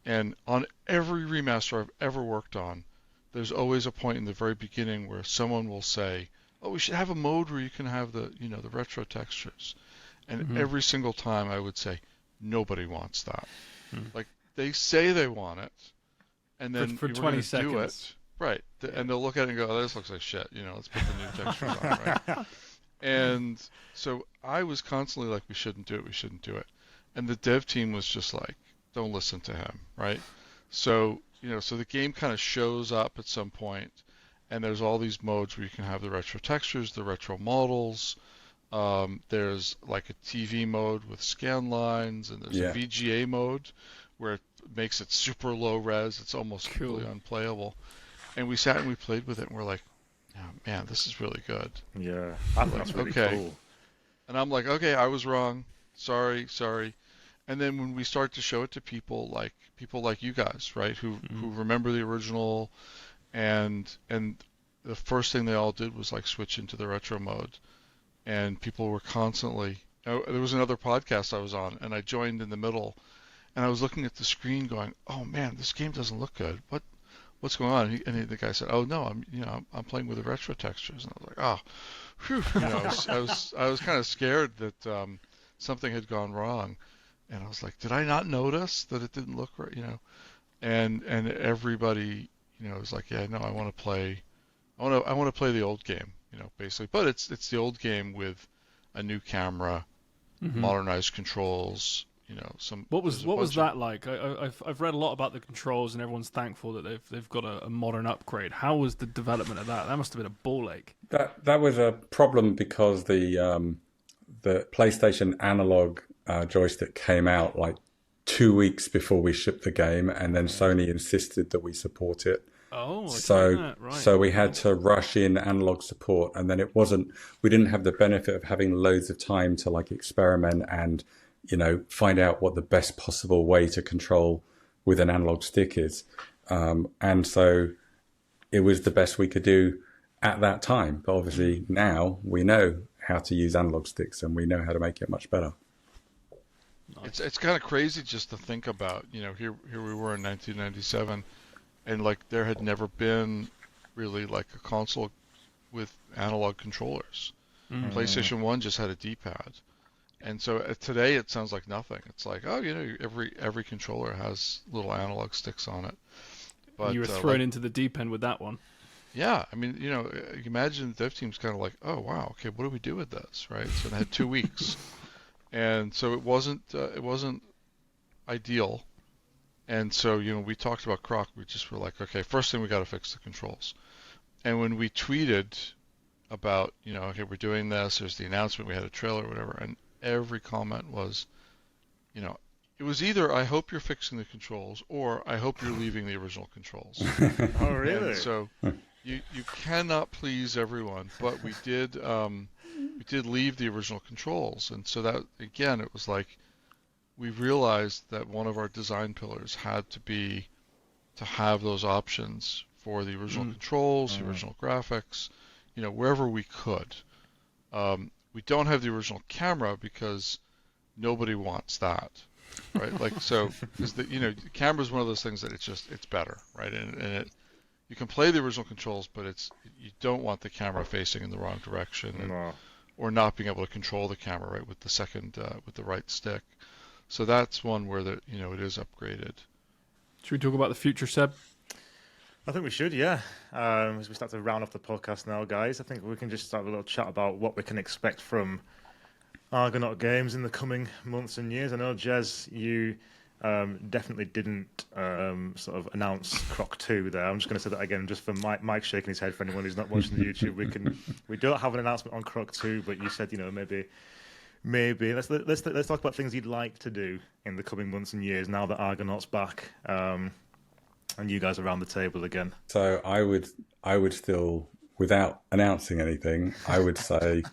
And on every remaster I've ever worked on, there's always a point in the very beginning where someone will say, "Oh, we should have a mode where you can have the retro textures." And every single time I would say, "Nobody wants that." Like they say they want it, and then for we're 20 gonna seconds. do it. Right, and they'll look at it and go, "Oh, this looks like shit." Let's put the new textures on, right? And so I was constantly like, "We shouldn't do it. We shouldn't do it." And the dev team was just like, "Don't listen to him," right? So so the game kind of shows up at some point, and there's all these modes where you can have the retro textures, the retro models. There's like a TV mode with scan lines, and there's a VGA mode where it makes it super low res. It's almost completely unplayable. And we sat and we played with it, and we're like, "Oh man, this is really good." Yeah, that's really cool. And I'm like, "Okay, I was wrong. Sorry." And then when we start to show it to people like you guys, right, who remember the original, and the first thing they all did was like switch into the retro mode, and people were constantly. There was another podcast I was on, and I joined in the middle, and I was looking at the screen going, "Oh man, this game doesn't look good. What's going on?" And the guy said, "Oh no, I'm playing with the retro textures." And I was like, "Oh, phew." I was kind of scared that something had gone wrong, and I was like, "Did I not notice that it didn't look right?" And everybody was like, "Yeah, no, I want to play the old game." Basically, but it's the old game with a new camera, modernized controls. What was that like? I've read a lot about the controls, and everyone's thankful that they've got a modern upgrade. How was the development of that? That must have been a ball ache. That was a problem because the PlayStation analog joystick came out like 2 weeks before we shipped the game, and then Sony insisted that we support it. Oh, right. So we had to rush in analog support, and then we didn't have the benefit of having loads of time to like experiment and find out what the best possible way to control with an analog stick is. And so it was the best we could do at that time. But obviously now we know how to use analog sticks, and we know how to make it much better. It's kind of crazy just to think about, here we were in 1997, and like there had never been really like a console with analog controllers. PlayStation 1 just had a D-pad. And so today it sounds like nothing. It's like, oh, every controller has little analog sticks on it. But you were thrown into the deep end with that one. Yeah, I mean, imagine the dev team's kind of like, oh wow, okay, what do we do with this, right? So they had 2 weeks, and so it wasn't ideal. And so we talked about Croc. We just were like, okay, first thing we got to fix the controls. And when we tweeted about, okay, we're doing this. There's the announcement. We had a trailer, or whatever, and every comment was, it was either "I hope you're fixing the controls" or "I hope you're leaving the original controls." Oh, really? And so you cannot please everyone, but we did leave the original controls, and so that again, it was like we realized that one of our design pillars had to be to have those options for the original controls, the original graphics, wherever we could. We don't have the original camera because nobody wants that, right? Like, so, because the camera is one of those things that it's better, right? And you can play the original controls, but you don't want the camera facing in the wrong direction, or not being able to control the camera right with the right stick. So that's one where it is upgraded. Should we talk about the future, Seb? I think we should, yeah. As we start to round off the podcast now, guys, I think we can just start a little chat about what we can expect from Argonaut Games in the coming months and years. I know, Jez, you definitely didn't sort of announce Croc 2 there. I'm just going to say that again, just for Mike shaking his head for anyone who's not watching the YouTube. We don't have an announcement on Croc 2, but you said, maybe let's talk about things you'd like to do in the coming months and years now that Argonaut's back. And you guys around the table again. So I would still, without announcing anything, I would say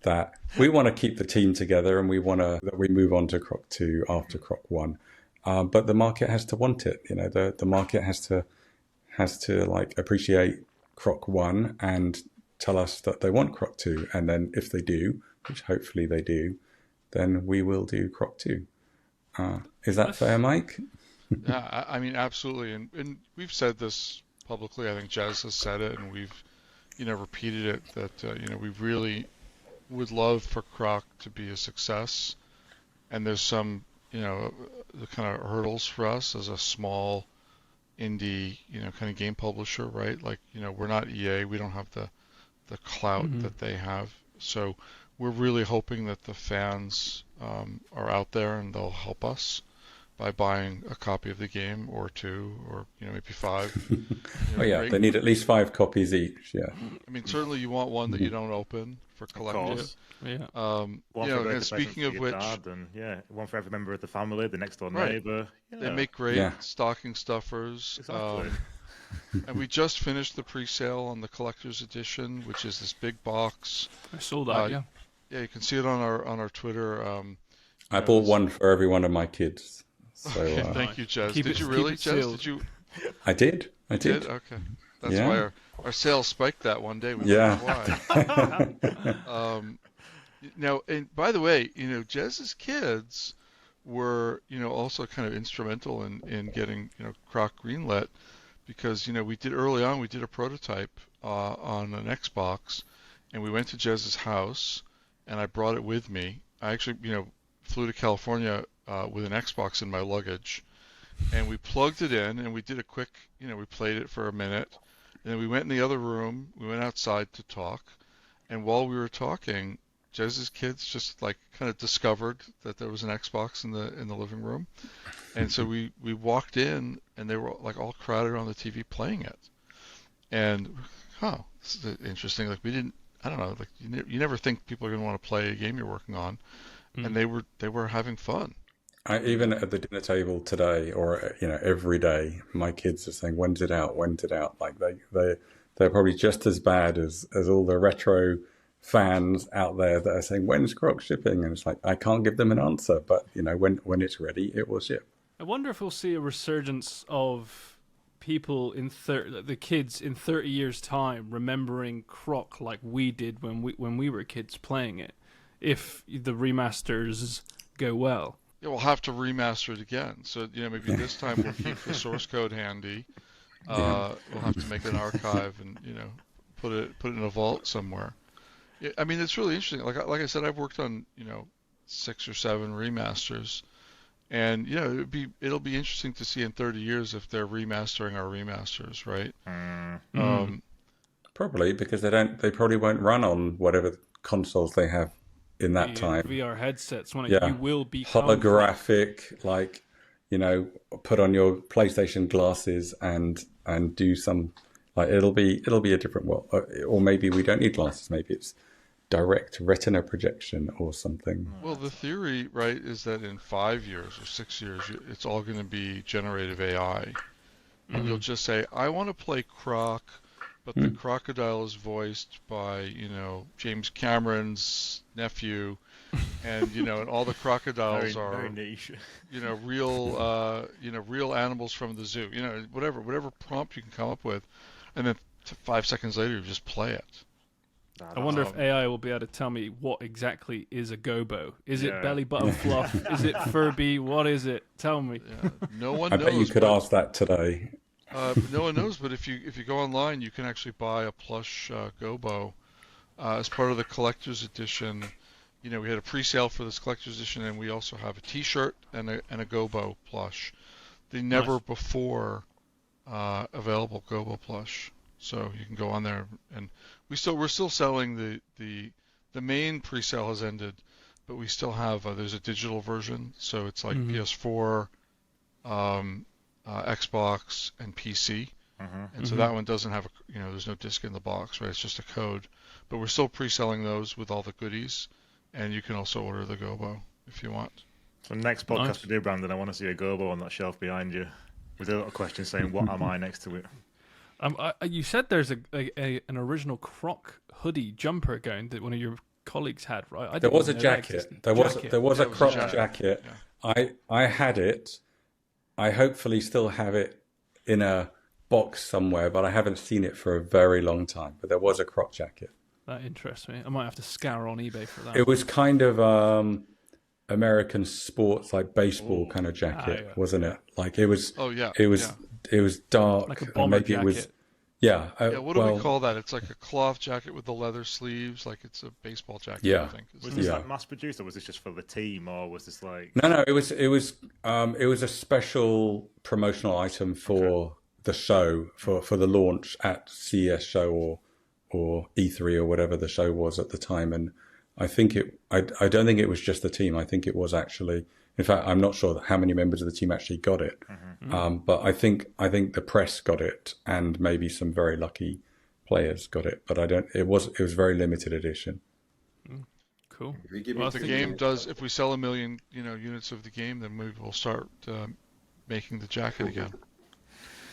that we want to keep the team together, and we want to that we move on to Croc 2 after Croc 1. But the market has to want it. You know, the market has to like appreciate Croc 1 and tell us that they want Croc 2. And then if they do, which hopefully they do, then we will do Croc 2. Is that fair, Mike? Yeah, I mean, absolutely. And we've said this publicly. I think Jez has said it, and we've, repeated it, that, we really would love for Croc to be a success. And there's some, the kind of hurdles for us as a small indie, kind of game publisher, right? Like, we're not EA. We don't have the clout that they have. So we're really hoping that the fans are out there and they'll help us by buying a copy of the game or 2 or maybe 5. Oh yeah, they need at least 5 copies each. Yeah. I mean, certainly you want one that you don't open for collecting. Yeah. One for And speaking of which, dad and, one for every member of the family, the next door Right. neighbor. they make great stocking stuffers. Exactly. And we just finished the pre-sale on the collector's edition, which is this big box. I saw that. Yeah. Yeah, you can see it on our Twitter. I bought one for every one of my kids. So Okay, thank you, Jez. Keep Did it- you keep really, it Jez? sealed. Did you? I did. Okay, that's Yeah. why our sales spiked that one day. We Yeah. wondered why. Now, and by the way, Jez's kids were, also kind of instrumental in getting, Croc greenlit, because we did early on. We did a prototype on an Xbox, and we went to Jez's house, and I brought it with me. I actually, flew to California with an Xbox in my luggage, and we plugged it in, and we did a quick, we played it for a minute, and then we went in the other room. We went outside to talk, and while we were talking, Jez's kids just like kind of discovered that there was an Xbox in the living room, and so we walked in, and they were like all crowded on the TV playing it, and this is interesting. Like I don't know, like you never think people are going to want to play a game you're working on, and they were having fun. even at the dinner table today, or every day, my kids are saying, "When's it out? When's it out?" Like they're probably just as bad as all the retro fans out there that are saying, "When's Croc shipping?" And it's like, I can't give them an answer, but when it's ready, it will ship. I wonder if we'll see a resurgence of people the kids in 30 years' time remembering Croc like we did when we were kids playing it, if the remasters go well. Yeah, we'll have to remaster it again. So maybe this time we'll keep the source code handy. We'll have to make an archive and put it in a vault somewhere. Yeah, I mean, it's really interesting. Like I said, I've worked on 6 or 7 remasters, and it'll be interesting to see in 30 years if they're remastering our remasters, right? Probably, because they probably won't run on whatever consoles they have in that time. VR headsets, you will be holographic, like put on your PlayStation glasses and do some, like it'll be a different world, or maybe we don't need glasses. Maybe it's direct retina projection or something. Well, the theory, right, is that in 5 years or 6 years, it's all going to be generative AI, and you'll just say, "I want to play Croc." But the crocodile is voiced by, James Cameron's nephew, and and all the crocodiles are very niche. real animals from the zoo. Whatever prompt you can come up with, and then 5 seconds later you just play it. I wonder if AI will be able to tell me what exactly is a Gobbo. Is it belly button fluff? Is it Furby? What is it? Tell me. Yeah, no one knows. I bet you could ask that today. No one knows, but if you go online, you can actually buy a plush Gobbo as part of the collector's edition. We had a pre-sale for this collector's edition, and we also have a T-shirt and a Gobbo plush. The never before available Gobbo plush. So you can go on there, and we're still selling the main pre-sale has ended, but we still have there's a digital version, so it's like PS4. Xbox and PC, and so that one doesn't have there's no disc in the box, right? It's just a code, but we're still pre-selling those with all the goodies, and you can also order the Gobbo if you want. So next podcast we do, Brandon, I want to see a Gobbo on that shelf behind you with a little question saying, "What am I?" next to it. You said there's an original Croc hoodie jumper going that one of your colleagues had, right? I There didn't was a even know that jacket. existed. There was Yeah, a it was a Croc jacket. jacket. Yeah. I had it. I hopefully still have it in a box somewhere, but I haven't seen it for a very long time. But there was a Croc jacket. That interests me. I might have to scour on eBay for that. It was kind of American sports, like baseball kind of jacket, yeah. wasn't it? Like it was. Oh yeah. It was. Yeah. It was dark. Like a and bomber maybe jacket. it was. Yeah. Yeah, what do we call that? It's like a cloth jacket with the leather sleeves, like it's a baseball jacket. Yeah. I think. Was this like mass produced, or was this just for the team, or was this like? No. It was a special promotional item for the show for the launch at CES show or E3 or whatever the show was at the time. And I think I don't think it was just the team. I think it was actually. In fact, I'm not sure how many members of the team actually got it. But I think the press got it, and maybe some very lucky players got it. But I don't. It was very limited edition. Cool. Well, if the game does, if we sell 1 million, units of the game, then maybe we'll start making the jacket again.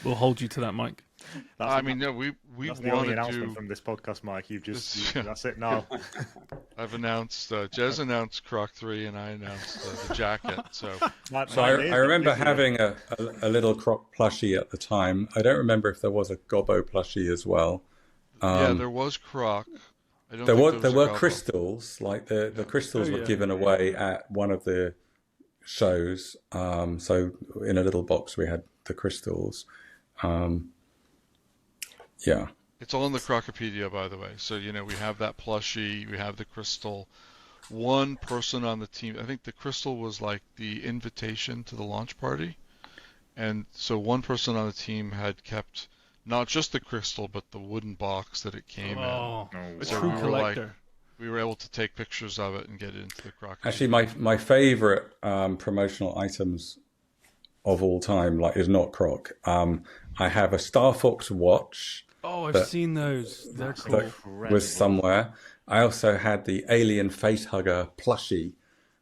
We'll hold you to that, Mike. We That's the only want to announcement do. from this podcast, Mike. That's it now. I've announced. Jez announced Croc 3, and I announced the jacket. So I remember having a little Croc plushie at the time. I don't remember if there was a Gobbo plushie as well. yeah, there was Croc. I don't There think were a Gobbo. crystals, like the crystals were given away at one of the shows. So in a little box we had the crystals. Yeah. It's all in the Crocopedia, by the way. So, we have that plushie, we have the crystal. One person on the team, I think the crystal was like the invitation to the launch party. And so one person on the team had kept not just the crystal, but the wooden box that it came in. So True collector. We were able to take pictures of it and get it into the Crocopedia. Actually, my favorite promotional items of all time, is not Croc. I have a Star Fox watch. Oh, I've seen those. They're cool. That was somewhere. I also had the Alien Facehugger plushie,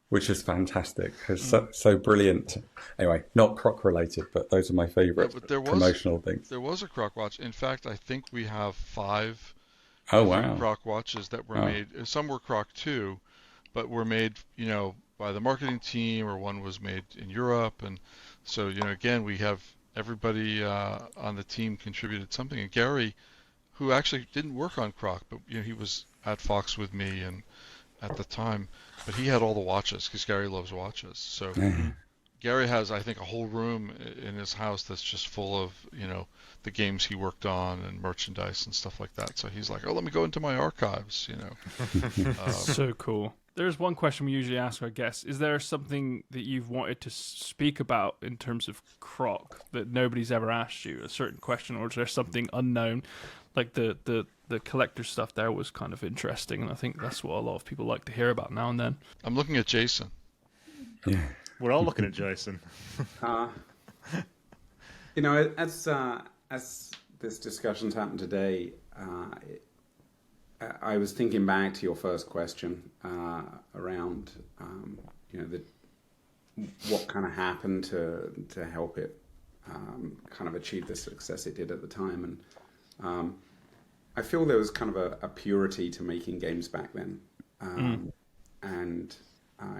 which is fantastic. It's so brilliant. Anyway, not Croc related, but those are my favorite promotional things. There was a Croc watch. In fact, I think we have 5 Croc watches that were made. Some were Croc too, but were made, by the marketing team, or one was made in Europe. And so, again, we have everybody on the team contributed something. And Gary, who actually didn't work on Croc, but he was at Fox with me and at the time, but he had all the watches because Gary loves watches. So Gary has, I think, a whole room in his house that's just full of the games he worked on and merchandise and stuff like that. So he's like, oh, let me go into my archives. So cool. There's one question we usually ask our guests. Is there something that you've wanted to speak about in terms of Croc that nobody's ever asked you, a certain question, or is there something unknown? Like the collector stuff there was kind of interesting, and I think that's what a lot of people like to hear about now and then. I'm looking at Jason. Yeah. We're all looking at Jason. As this discussion's happened today, I was thinking back to your first question around, what kind of happened to help it kind of achieve the success it did at the time, and I feel there was kind of a purity to making games back then, and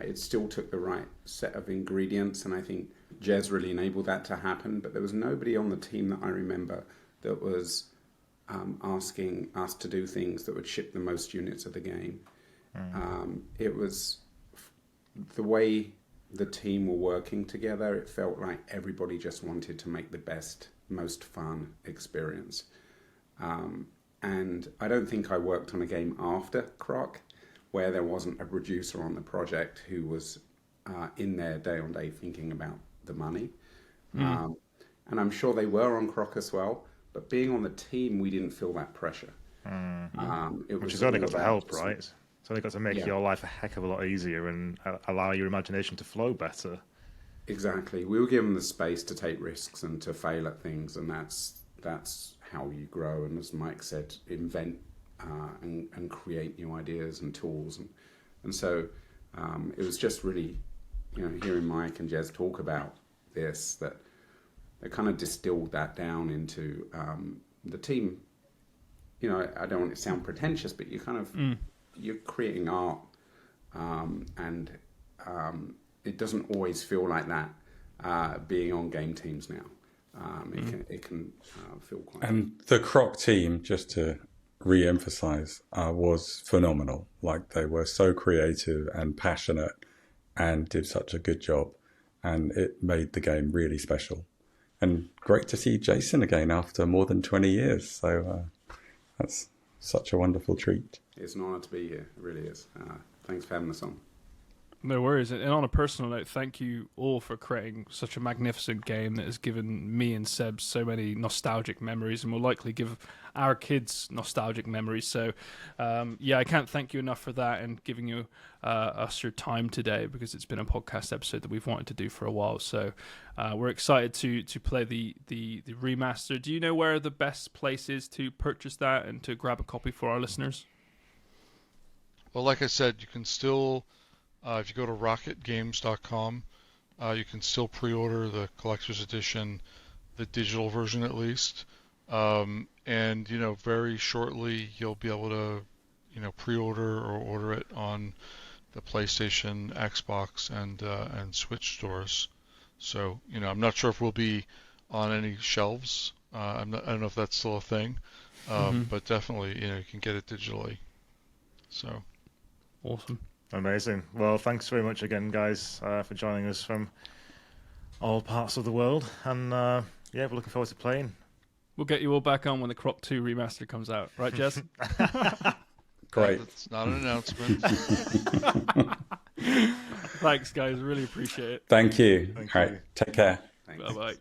it still took the right set of ingredients, and I think Jez really enabled that to happen. But there was nobody on the team that I remember that was asking us to do things that would ship the most units of the game. It was the way the team were working together. It felt like everybody just wanted to make the best, most fun experience. And I don't think I worked on a game after Croc where there wasn't a producer on the project who was in there day on day thinking about the money. And I'm sure they were on Croc as well. But being on the team, we didn't feel that pressure. Which has only got to help, right? It's only got to make your life a heck of a lot easier and allow your imagination to flow better. Exactly. We were given the space to take risks and to fail at things, and that's how you grow. And as Mike said, invent and create new ideas and tools. And so it was just really, hearing Mike and Jez talk about this, that they kind of distilled that down into the team. I don't want it to sound pretentious, but you kind of you're creating art, and it doesn't always feel like that being on game teams now. It can feel quite. And the Croc team, just to re-emphasize, was phenomenal. Like, they were so creative and passionate and did such a good job, and it made the game really special. And great to see Jason again after more than 20 years. So that's such a wonderful treat. It's an honour to be here. It really is. Thanks for having us on. No worries. And on a personal note, thank you all for creating such a magnificent game that has given me and Seb so many nostalgic memories, and will likely give our kids nostalgic memories. So, I can't thank you enough for that, and giving you us your time today, because it's been a podcast episode that we've wanted to do for a while. So we're excited to play the remaster. Do you know where the best place is to purchase that and to grab a copy for our listeners? Well, like I said, you can still... if you go to rocketgames.com, you can still pre-order the collector's edition, the digital version at least. And, very shortly you'll be able to, pre-order or order it on the PlayStation, Xbox, and Switch stores. So, I'm not sure if we'll be on any shelves. I don't know if that's still a thing, but definitely, you can get it digitally. So. Awesome. Amazing. Well, thanks very much again, guys, for joining us from all parts of the world. And we're looking forward to playing. We'll get you all back on when the Croc 2 remaster comes out. Right, Jez? Great. That's not an announcement. Thanks, guys. Really appreciate it. Thank you. Thank All right. you. Take care. Thanks. Bye-bye.